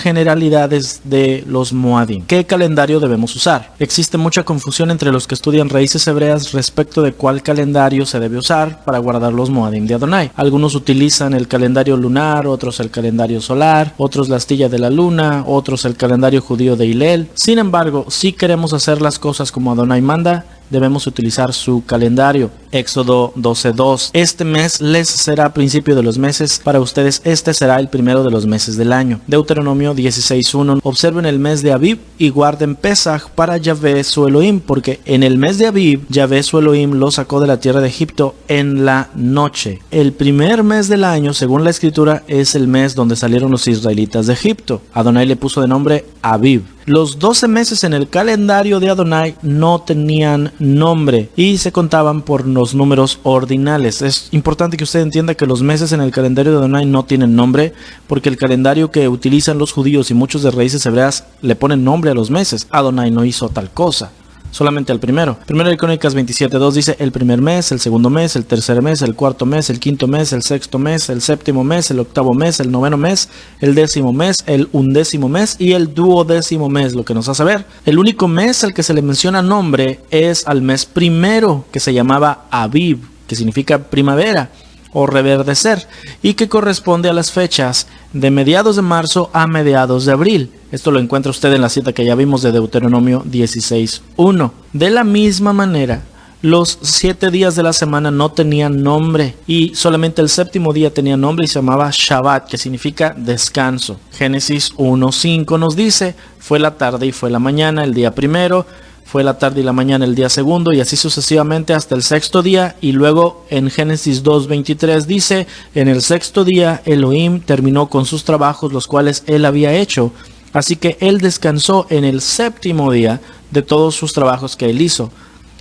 generalidades de los Moadim. ¿Qué calendario debemos usar? Existe mucha confusión entre los que estudian raíces hebreas respecto de cuál calendario se debe usar para guardar los Moadim de Adonai. Algunos utilizan el calendario lunar, otros el calendario solar, otros la astilla de la luna, otros el calendario judío de Hillel. Sin embargo, si queremos hacer las cosas como Adonai manda, debemos utilizar su calendario. Éxodo 12:2. Este mes les será principio de los meses, para ustedes este será el primero de los meses del año. Deuteronomio 16:1. Observen el mes de Abib y guarden Pesaj para Yahvé su Elohim, porque en el mes de Abib, Yahvé su Elohim lo sacó de la tierra de Egipto en la noche. El primer mes del año, según la escritura, es el mes donde salieron los israelitas de Egipto. Adonai le puso de nombre Abib. Los 12 meses en el calendario de Adonai no tenían nombre y se contaban por los números ordinales. Es importante que usted entienda que los meses en el calendario de Adonai no tienen nombre, porque el calendario que utilizan los judíos y muchos de raíces hebreas le ponen nombre a los meses. Adonai no hizo tal cosa. Solamente al primero. Primero de Crónicas 27:2 dice el primer mes, el segundo mes, el tercer mes, el cuarto mes, el quinto mes, el sexto mes, el séptimo mes, el octavo mes, el noveno mes, el décimo mes, el undécimo mes y el duodécimo mes, lo que nos hace ver. El único mes al que se le menciona nombre es al mes primero, que se llamaba Abib, que significa primavera o reverdecer, y que corresponde a las fechas de mediados de marzo a mediados de abril. Esto lo encuentra usted en la cita que ya vimos de Deuteronomio 16:1. De la misma manera, los 7 días de la semana no tenían nombre y solamente el séptimo día tenía nombre y se llamaba Shabbat, que significa descanso. Génesis 1:5 nos dice, fue la tarde y fue la mañana el día primero, fue la tarde y la mañana el día segundo, y así sucesivamente hasta el sexto día. Y luego en Génesis 2:23 dice, en el sexto día Elohim terminó con sus trabajos, los cuales él había hecho. Así que él descansó en el séptimo día de todos sus trabajos que él hizo.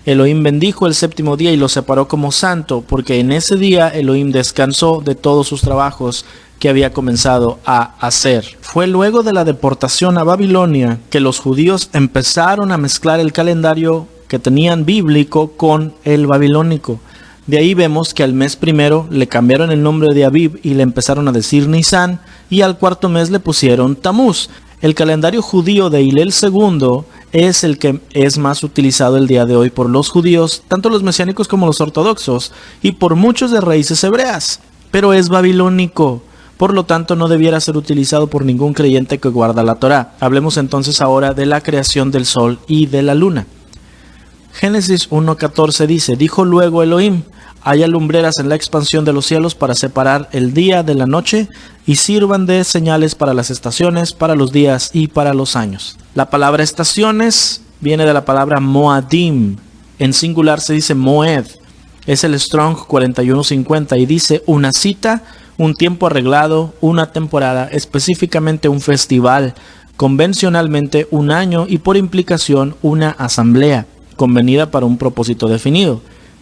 Elohim bendijo el séptimo día y lo separó como santo, porque en ese día Elohim descansó de todos sus trabajos que había comenzado a hacer. Fue luego de la deportación a Babilonia que los judíos empezaron a mezclar el calendario que tenían bíblico con el babilónico. De ahí vemos que al mes primero le cambiaron el nombre de Abib y le empezaron a decir Nisan, y al cuarto mes le pusieron Tamuz. El calendario judío de Hillel II es el que es más utilizado el día de hoy por los judíos, tanto los mesiánicos como los ortodoxos, y por muchos de raíces hebreas, pero es babilónico. Por lo tanto, no debiera ser utilizado por ningún creyente que guarda la Torá. Hablemos entonces ahora de la creación del sol y de la luna. Génesis 1:14 dice, dijo luego Elohim, haya lumbreras en la expansión de los cielos para separar el día de la noche y sirvan de señales para las estaciones, para los días y para los años. La palabra estaciones viene de la palabra Moadim. En singular se dice Moed. Es el Strong 4150 y dice una cita, un tiempo arreglado, una temporada, específicamente un festival, convencionalmente un año y por implicación una asamblea, convenida para un propósito definido.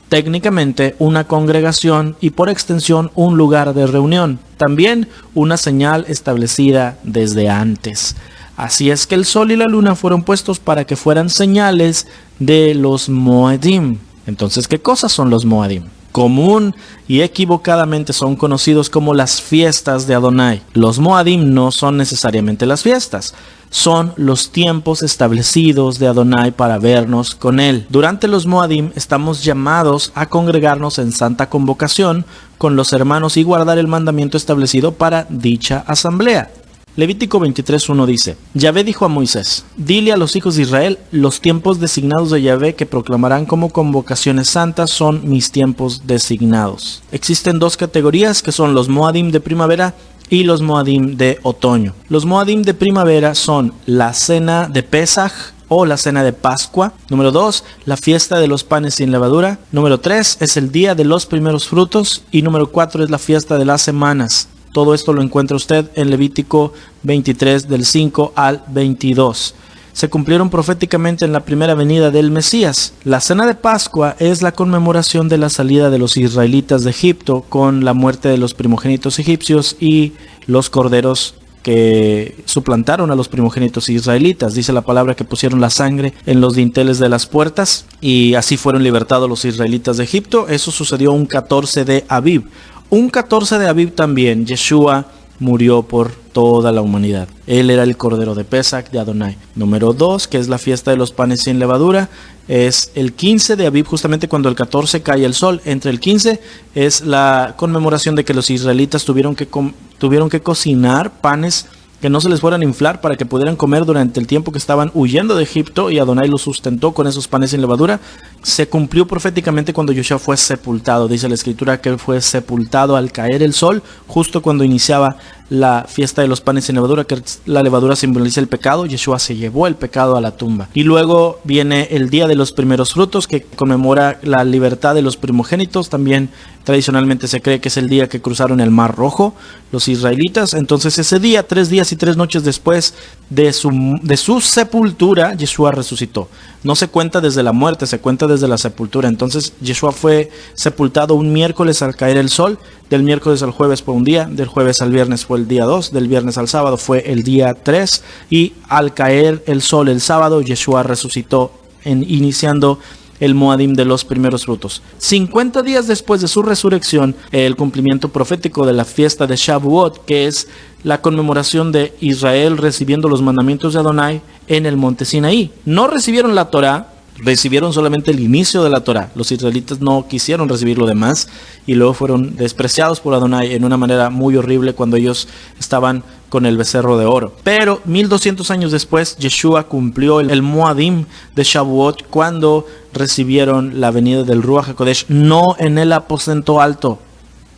Técnicamente una congregación y por extensión un lugar de reunión. También una señal establecida desde antes. Así es que el sol y la luna fueron puestos para que fueran señales de los Moadim. Entonces, ¿qué cosas son los Moadim? Común y equivocadamente son conocidos como las fiestas de Adonai. Los Moadim no son necesariamente las fiestas, son los tiempos establecidos de Adonai para vernos con él. Durante los Moadim estamos llamados a congregarnos en santa convocación con los hermanos y guardar el mandamiento establecido para dicha asamblea. Levítico 23:1 dice, Yahvé dijo a Moisés, dile a los hijos de Israel, los tiempos designados de Yahvé que proclamarán como convocaciones santas son mis tiempos designados. Existen dos categorías que son los Moadim de primavera y los Moadim de otoño. Los Moadim de primavera son la cena de Pesaj o la cena de Pascua. Número 2, la fiesta de los panes sin levadura. Número 3 es el día de los primeros frutos. Y número 4 es la fiesta de las semanas. Todo esto lo encuentra usted en Levítico 23 del 5 al 22. Se cumplieron proféticamente en la primera venida del Mesías. La cena de Pascua es la conmemoración de la salida de los israelitas de Egipto con la muerte de los primogénitos egipcios y los corderos que suplantaron a los primogénitos israelitas. Dice la palabra que pusieron la sangre en los dinteles de las puertas y así fueron libertados los israelitas de Egipto. Eso sucedió un 14 de Abib. Un 14 de Abib también, Yeshua murió por toda la humanidad. Él era el Cordero de Pesach de Adonai. Número 2, que es la fiesta de los panes sin levadura, es el 15 de Aviv, justamente cuando el 14 cae el sol. Entre el 15 es la conmemoración de que los israelitas tuvieron que cocinar panes que no se les fueran a inflar para que pudieran comer durante el tiempo que estaban huyendo de Egipto, y Adonai los sustentó con esos panes sin levadura. Se cumplió proféticamente cuando Yoshua fue sepultado. Dice la escritura que él fue sepultado al caer el sol, justo cuando iniciaba la fiesta de los panes sin levadura, que la levadura simboliza el pecado. Yeshua se llevó el pecado a la tumba. Y luego viene el día de los primeros frutos, que conmemora la libertad de los primogénitos. También tradicionalmente se cree que es el día que cruzaron el Mar Rojo los israelitas. Entonces ese día, 3 días y 3 noches después de su sepultura, Yeshua resucitó. No se cuenta desde la muerte, se cuenta desde la sepultura. Entonces Yeshua fue sepultado un miércoles al caer el sol. Del miércoles al jueves fue un día, del jueves al viernes fue el día 2, del viernes al sábado fue el día 3, y al caer el sol el sábado, Yeshua resucitó, iniciando el Moadim de los primeros frutos. 50 días después de su resurrección, el cumplimiento profético de la fiesta de Shavuot, que es la conmemoración de Israel recibiendo los mandamientos de Adonai en el monte Sinaí. No recibieron la Torá, recibieron solamente el inicio de la Torá. Los israelitas no quisieron recibir lo demás y luego fueron despreciados por Adonai en una manera muy horrible cuando ellos estaban con el becerro de oro. Pero 1200 años después, Yeshua cumplió el Moadim de Shavuot cuando recibieron la venida del Ruach HaKodesh, no en el aposento alto,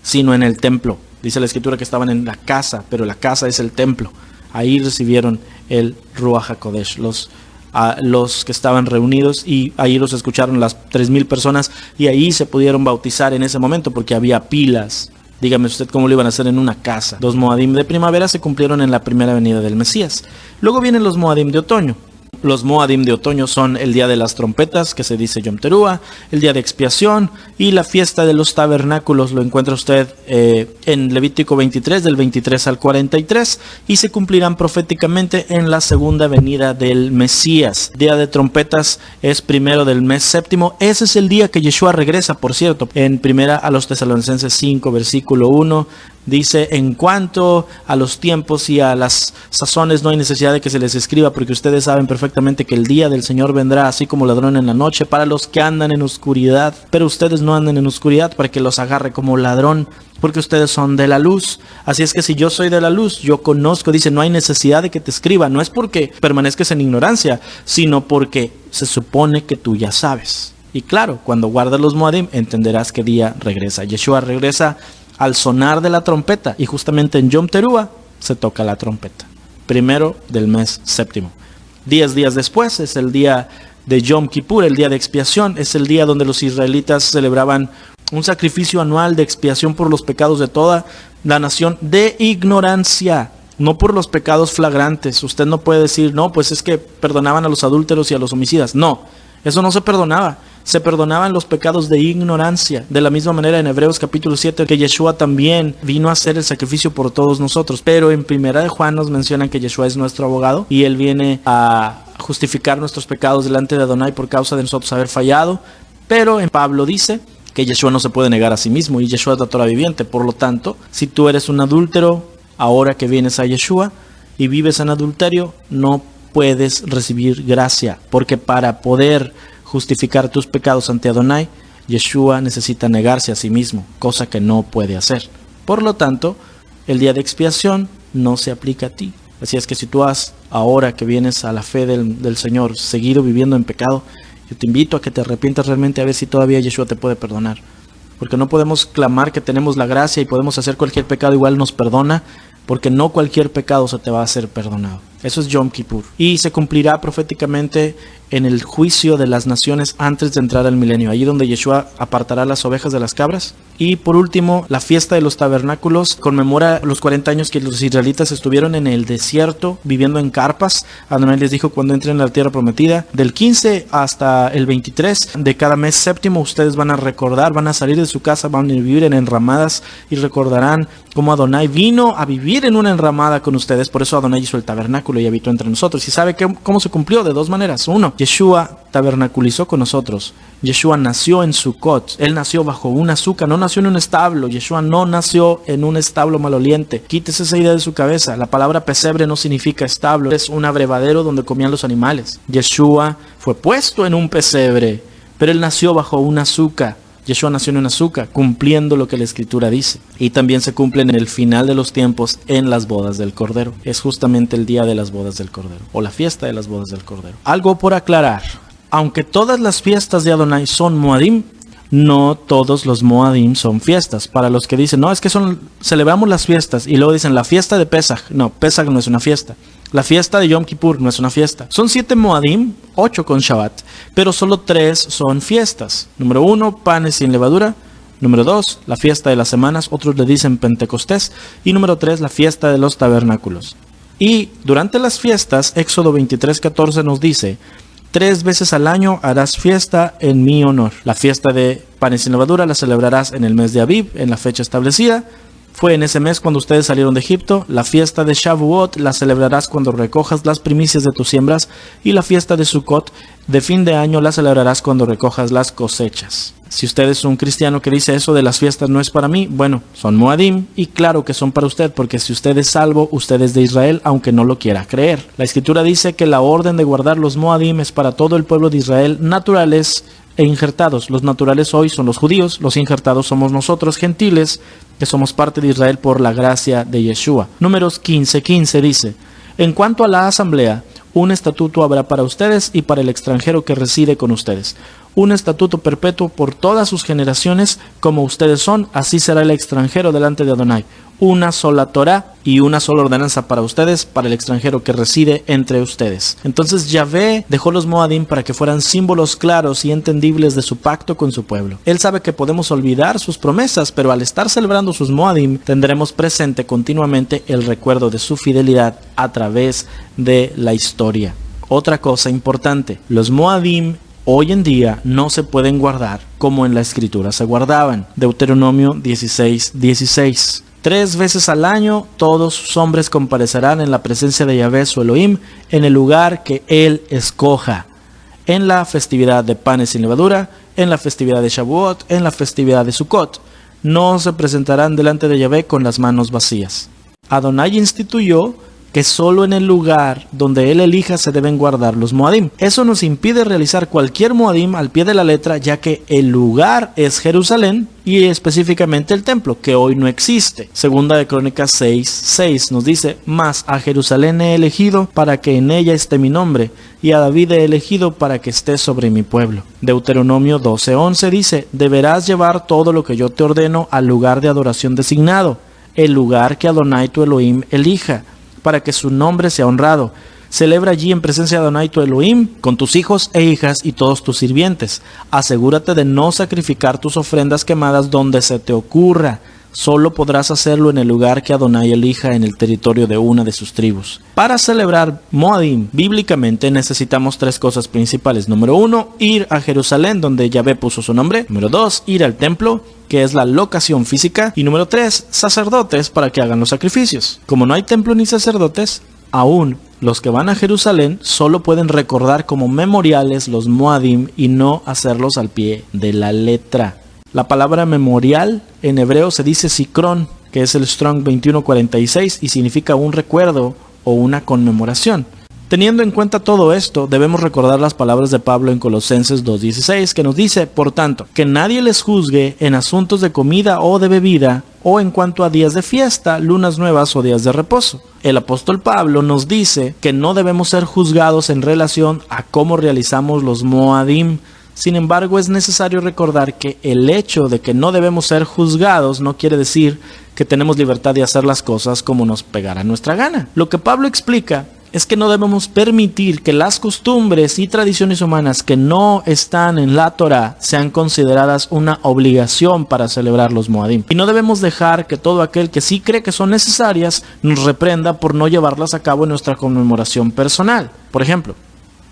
sino en el templo. Dice la escritura que estaban en la casa, pero la casa es el templo. Ahí recibieron el Ruach HaKodesh, los que estaban reunidos, y ahí los escucharon las 3000 personas, y ahí se pudieron bautizar en ese momento porque había pilas. Dígame usted cómo lo iban a hacer en una casa. Los Moadim de primavera se cumplieron en la primera venida del Mesías. Luego vienen los Moadim de otoño. Los Moadim de otoño son el día de las trompetas, que se dice Yom Teruah, el día de expiación y la fiesta de los tabernáculos. Lo encuentra usted en Levítico 23, del 23 al 43, y se cumplirán proféticamente en la segunda venida del Mesías. Día de trompetas es primero del mes séptimo. Ese es el día que Yeshua regresa, por cierto. En primera a los Tesalonicenses 5, versículo 1, dice: en cuanto a los tiempos y a las sazones no hay necesidad de que se les escriba, porque ustedes saben perfectamente que el día del Señor vendrá así como ladrón en la noche para los que andan en oscuridad. Pero ustedes no anden en oscuridad para que los agarre como ladrón, porque ustedes son de la luz. Así es que si yo soy de la luz, yo conozco. Dice, no hay necesidad de que te escriba. No es porque permanezcas en ignorancia, sino porque se supone que tú ya sabes. Y claro, cuando guardas los Moadim, entenderás qué día regresa. Yeshua regresa al sonar de la trompeta, y justamente en Yom Teruah se toca la trompeta, primero del mes séptimo. 10 días después es el día de Yom Kippur, el día de expiación. Es el día donde los israelitas celebraban un sacrificio anual de expiación por los pecados de toda la nación de ignorancia, no por los pecados flagrantes. Usted no puede decir, no, pues es que perdonaban a los adúlteros y a los homicidas. No, eso no se perdonaba. Se perdonaban los pecados de ignorancia. De la misma manera en Hebreos capítulo 7, que Yeshua también vino a hacer el sacrificio por todos nosotros. Pero en primera de Juan nos mencionan que Yeshua es nuestro abogado y él viene a justificar nuestros pecados delante de Adonai por causa de nosotros haber fallado. Pero en Pablo dice que Yeshua no se puede negar a sí mismo, y Yeshua es la Torah viviente. Por lo tanto, si tú eres un adúltero, ahora que vienes a Yeshua y vives en adulterio, no puedes recibir gracia, porque para poder justificar tus pecados ante Adonai, Yeshua necesita negarse a sí mismo, cosa que no puede hacer. Por lo tanto, el día de expiación no se aplica a ti. Así es que si tú has, ahora que vienes a la fe del Señor, seguido viviendo en pecado, yo te invito a que te arrepientas realmente, a ver si todavía Yeshua te puede perdonar. Porque no podemos clamar que tenemos la gracia y podemos hacer cualquier pecado, igual nos perdona, porque no cualquier pecado se te va a ser perdonado. Eso es Yom Kippur. Y se cumplirá proféticamente en el juicio de las naciones antes de entrar al milenio, allí donde Yeshua apartará las ovejas de las cabras. Y por último, la fiesta de los tabernáculos conmemora los 40 años que los israelitas estuvieron en el desierto viviendo en carpas. Adonai les dijo: cuando entren a la tierra prometida, del 15 hasta el 23 de cada mes séptimo, ustedes van a recordar, van a salir de su casa, van a vivir en enramadas y recordarán cómo Adonai vino a vivir en una enramada con ustedes. Por eso Adonai hizo el tabernáculo. tabernáculo y habitó entre nosotros. ¿Y sabe cómo se cumplió? De dos maneras. Uno, Yeshua tabernaculizó con nosotros. Yeshua nació en Sukkot. Él nació bajo una azúcar, no nació en un establo. Yeshua no nació en un establo maloliente. Quítese esa idea de su cabeza. La palabra pesebre no significa establo, es un abrevadero donde comían los animales. Yeshua fue puesto en un pesebre, pero él nació bajo una azúcar. Yeshua nació en una azúcar, cumpliendo lo que la Escritura dice. Y también se cumple en el final de los tiempos en las bodas del Cordero. Es justamente el día de las bodas del Cordero, o la fiesta de las bodas del Cordero. Algo por aclarar. Aunque todas las fiestas de Adonai son Moadim, no todos los Moadim son fiestas. Para los que dicen, no, es que celebramos las fiestas, y luego dicen la fiesta de Pesaj. No, Pesaj no es una fiesta. La fiesta de Yom Kippur no es una fiesta. Son 7 Moadim, 8 con Shabbat, pero solo 3 son fiestas. Número 1, panes sin levadura. Número 2, la fiesta de las semanas, otros le dicen Pentecostés. Y número 3, la fiesta de los tabernáculos. Y durante las fiestas, Éxodo 23:14 nos dice, 3 veces al año harás fiesta en mi honor. La fiesta de panes sin levadura la celebrarás en el mes de Abib, en la fecha establecida. Fue en ese mes cuando ustedes salieron de Egipto. La fiesta de Shavuot la celebrarás cuando recojas las primicias de tus siembras. Y la fiesta de Sukkot de fin de año la celebrarás cuando recojas las cosechas. Si usted es un cristiano que dice eso de las fiestas no es para mí, bueno, son Moadim y claro que son para usted, porque si usted es salvo, usted es de Israel, aunque no lo quiera creer. La Escritura dice que la orden de guardar los Moadim es para todo el pueblo de Israel, naturales e injertados. Los naturales hoy son los judíos, los injertados somos nosotros, gentiles, que somos parte de Israel por la gracia de Yeshua. Números 15:15 dice, en cuanto a la asamblea, un estatuto habrá para ustedes y para el extranjero que reside con ustedes. Un estatuto perpetuo por todas sus generaciones, como ustedes son, así será el extranjero delante de Adonai. Una sola Torá y una sola ordenanza para ustedes, para el extranjero que reside entre ustedes. Entonces Yahvé dejó los Moadim para que fueran símbolos claros y entendibles de su pacto con su pueblo. Él sabe que podemos olvidar sus promesas, pero al estar celebrando sus Moadim, tendremos presente continuamente el recuerdo de su fidelidad a través de la historia. Otra cosa importante, los Moadim hoy en día no se pueden guardar como en la Escritura se guardaban. Deuteronomio 16:16. 3 veces al año todos sus hombres comparecerán en la presencia de Yahvé su Elohim en el lugar que él escoja. En la festividad de panes sin levadura, en la festividad de Shavuot, en la festividad de Sukkot. No se presentarán delante de Yahvé con las manos vacías. Adonai instituyó que solo en el lugar donde él elija se deben guardar los Moadim. Eso nos impide realizar cualquier Moadim al pie de la letra, ya que el lugar es Jerusalén y específicamente el templo, que hoy no existe. Segunda de Crónicas 6:6 nos dice, mas a Jerusalén he elegido para que en ella esté mi nombre, y a David he elegido para que esté sobre mi pueblo. Deuteronomio 12:11 dice, deberás llevar todo lo que yo te ordeno al lugar de adoración designado, el lugar que Adonai tu Elohim elija, para que su nombre sea honrado. Celebra allí en presencia de Adonai tu Elohim con tus hijos e hijas y todos tus sirvientes. Asegúrate de no sacrificar tus ofrendas quemadas donde se te ocurra. Solo podrás hacerlo en el lugar que Adonai elija en el territorio de una de sus tribus. Para celebrar Moadim, bíblicamente necesitamos 3 cosas principales. Número 1, ir a Jerusalén, donde Yahvé puso su nombre. Número 2, ir al templo, que es la locación física. Y número 3, sacerdotes para que hagan los sacrificios. Como no hay templo ni sacerdotes, aún los que van a Jerusalén solo pueden recordar como memoriales los Moadim y no hacerlos al pie de la letra. La palabra memorial en hebreo se dice Zikron, que es el Strong 2146 y significa un recuerdo o una conmemoración. Teniendo en cuenta todo esto, debemos recordar las palabras de Pablo en Colosenses 2:16, que nos dice, por tanto, que nadie les juzgue en asuntos de comida o de bebida, o en cuanto a días de fiesta, lunas nuevas o días de reposo. El apóstol Pablo nos dice que no debemos ser juzgados en relación a cómo realizamos los Moadim. Sin embargo, es necesario recordar que el hecho de que no debemos ser juzgados no quiere decir que tenemos libertad de hacer las cosas como nos pegara nuestra gana. Lo que Pablo explica es que no debemos permitir que las costumbres y tradiciones humanas que no están en la Torá sean consideradas una obligación para celebrar los Moadim. Y no debemos dejar que todo aquel que sí cree que son necesarias nos reprenda por no llevarlas a cabo en nuestra conmemoración personal. Por ejemplo,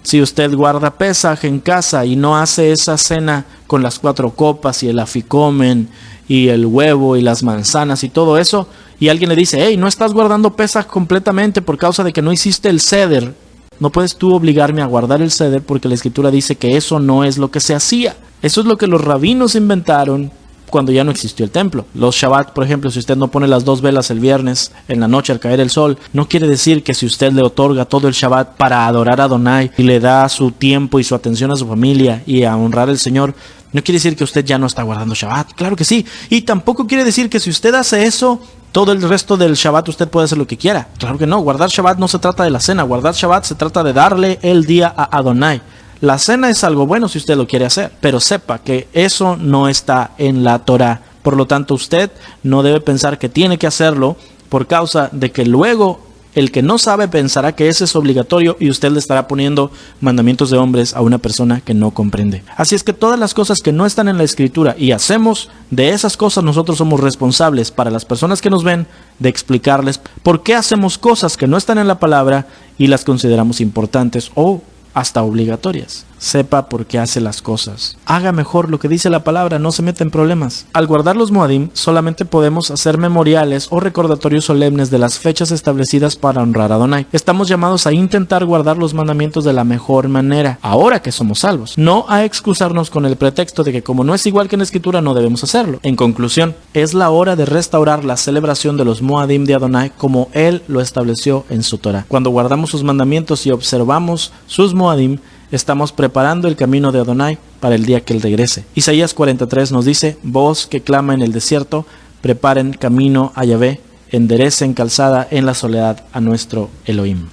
Si usted guarda Pesaj en casa y no hace esa cena con las 4 copas y el aficomen y el huevo y las manzanas y todo eso, y alguien le dice, hey, no estás guardando Pesaj completamente por causa de que no hiciste el Seder, no puedes tú obligarme a guardar el Seder porque la escritura dice que eso no es lo que se hacía. Eso es lo que los rabinos inventaron cuando ya no existió el templo. Los Shabbat, por ejemplo, si usted no pone las 2 velas el viernes en la noche al caer el sol, no quiere decir que si usted le otorga todo el Shabbat para adorar a Adonai y le da su tiempo y su atención a su familia y a honrar al Señor, no quiere decir que usted ya no está guardando Shabbat. Claro que sí. Y tampoco quiere decir que si usted hace eso, todo el resto del Shabbat usted puede hacer lo que quiera. Claro que no. Guardar Shabbat no se trata de la cena. Guardar Shabbat se trata de darle el día a Adonai. La cena es algo bueno si usted lo quiere hacer, pero sepa que eso no está en la Torah. Por lo tanto, usted no debe pensar que tiene que hacerlo por causa de que luego el que no sabe pensará que ese es obligatorio y usted le estará poniendo mandamientos de hombres a una persona que no comprende. Así es que todas las cosas que no están en la escritura y hacemos, de esas cosas nosotros somos responsables para las personas que nos ven de explicarles por qué hacemos cosas que no están en la palabra y las consideramos importantes o hasta obligatorias. Sepa por qué hace las cosas. Haga mejor lo que dice la palabra, no se meta en problemas. Al guardar los Moadim, solamente podemos hacer memoriales o recordatorios solemnes de las fechas establecidas para honrar a Adonai. Estamos llamados a intentar guardar los mandamientos de la mejor manera, ahora que somos salvos. No a excusarnos con el pretexto de que como no es igual que en la escritura, no debemos hacerlo. En conclusión, es la hora de restaurar la celebración de los Moadim de Adonai como Él lo estableció en su Torah. Cuando guardamos sus mandamientos y observamos sus Moadim, estamos preparando el camino de Adonai para el día que Él regrese. Isaías 43 nos dice, voz que clama en el desierto, preparen camino a Yahvé, enderecen calzada en la soledad a nuestro Elohim.